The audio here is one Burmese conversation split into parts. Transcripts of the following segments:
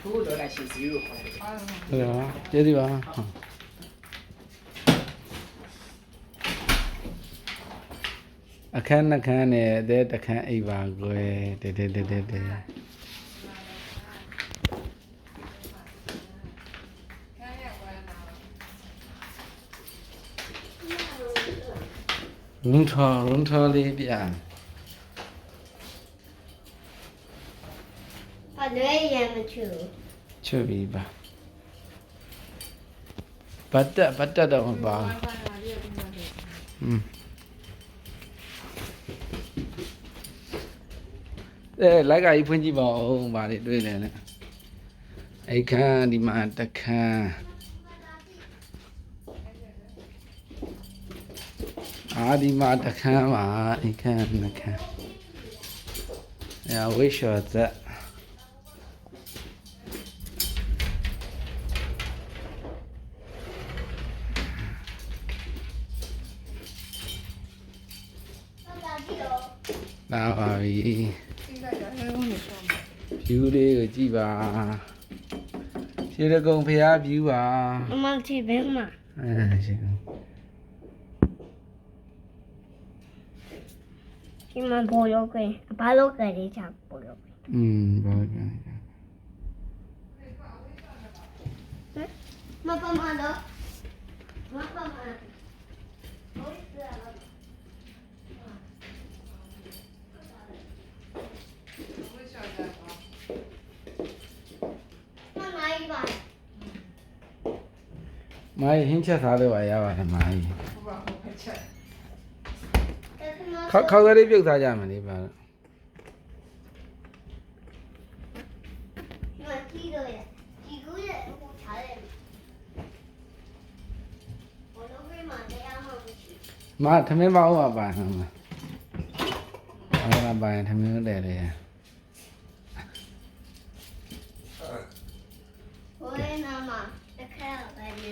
ထိုးတော့လိုက်ရှင်0ခေါ်တယ် ဟုတ်ပါကျေးဇူးပါအခန်းနှခန်းနဲ့တဲ့တခန်းအိပ်ပါကွယ်တဲ့လုံးထော်လေးပြဘာလဲရမချူ ချွတ်ပြီးပါပတ်တက်တော့မပါလိုက်ကကြီးဖွင့်ကြည့်ပါဦးဗာလေတွေ့တယ်လေအိခန်းဒီမှာတခန်းဒီမှာတခန်းပါအိခန်းနှခန်းဝိရှောသက်လာပါပြီဖြူလေးကိုကြည့်ပါခြေတကုံဖျားဖြူပါ မမချီဘဲမှာ ရှင် ဒီမှာပေါ်ရောက်ခဲ့ဘာလို့ကြဲချပေါ်ရောက်ဘာကဲမပမတော့မပမမိုင်းဟင်းချက်စားလို့ပါရပါတယ်မိုင်းခောက်ကလေးပြုတ်စားကြမယ်လေပါတော့မသမင်းပါဦးပါဟမ်အဲ့ဒါပါရင်သမင်းတယ်လေဟိုရနာမတခါပဲနေ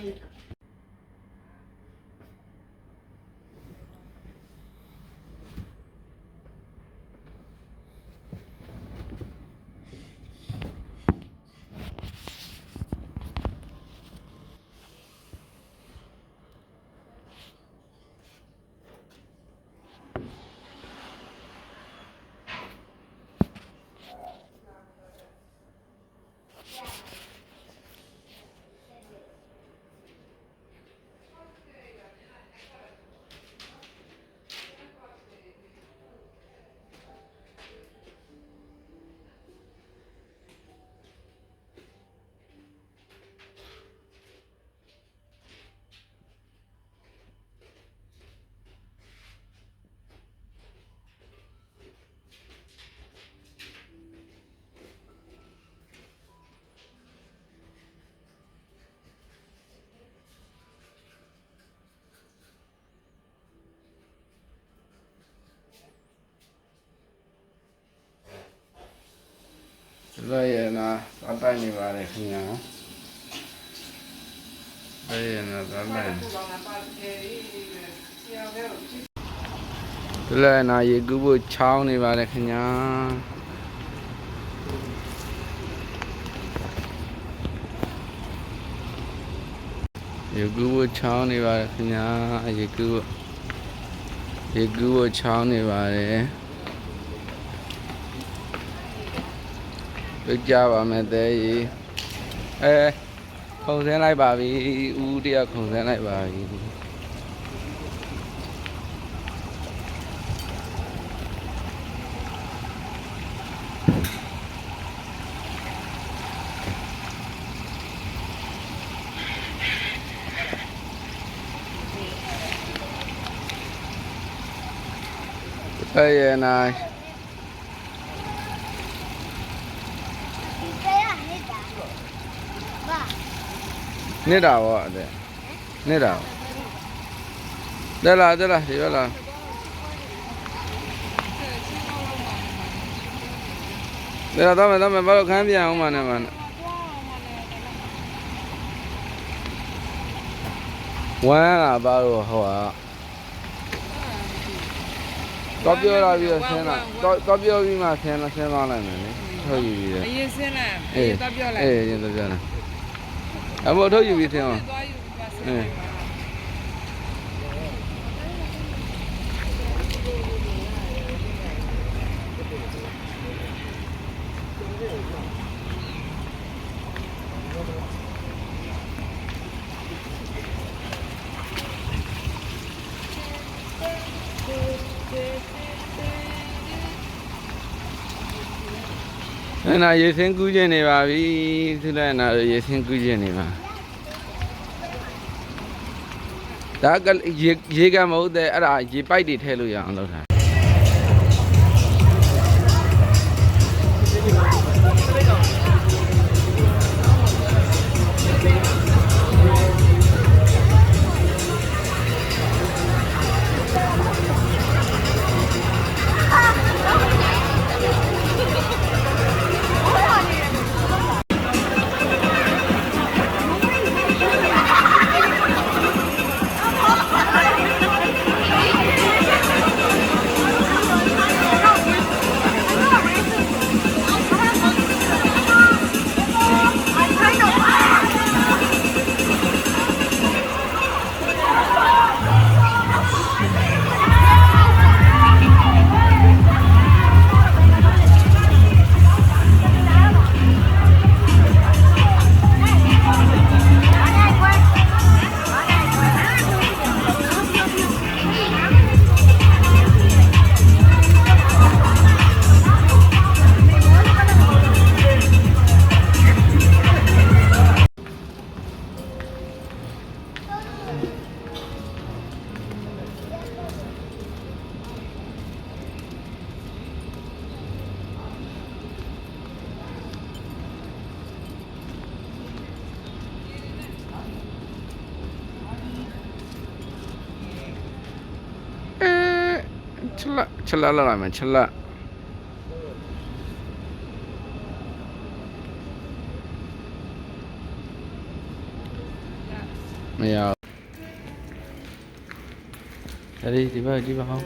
လွယ်ရနာသတ်တိုင်းနေပါလေခင်ဗျာလွယ်ရနာသတ်တိုင်းလွယ်နာရေကူးဖို့ချောင်းနေပါလေခင်ဗျာရေကူးဖို့ချောင်းနေပါလေခင်ဗျာရေကူးဖို့ချောင်းနေပါလေကြပါမယ်တဲ့ကြီးခုံစင်းလိုက်ပါပြီဦးတရခုံစင်းလိုက်ပါပြီနာနေတာပေါ့တဲ့နေတာတက်လာဒီဘက်လာတော့မယ်ဘာလို့ခန်းပြန်အောင်မနဲ့မနဲ့ဝမ်းလာပါတော့ဟောတော့ပြောလာပြီးဆင်းလာတော့ပြောပြီးမှဆင်းသွားလိုက်မယ်လေ ထုတ်ယူပြီး အရင်စင်းလိုက် အေး တော့ပြောလိုက် အေးရင်တော့ပြောလားအမေထုတ်ယူပြီးသင်အောင် သွားယူသွားစင်းလိုက်ပါ နာရေစင်းကူးခြင်းနေပါပြီသူလည်းနာရေစင်းကူးခြင်းနေပါဒါကရေကမဟုတ်တဲ့အဲ့ဒါရေပိုက်တွေထည့်လို့ရအောင်လုပ်တာချက်လက်လောက်လိုက်မယ်ချက်လက်မရဒီဘက်ဟော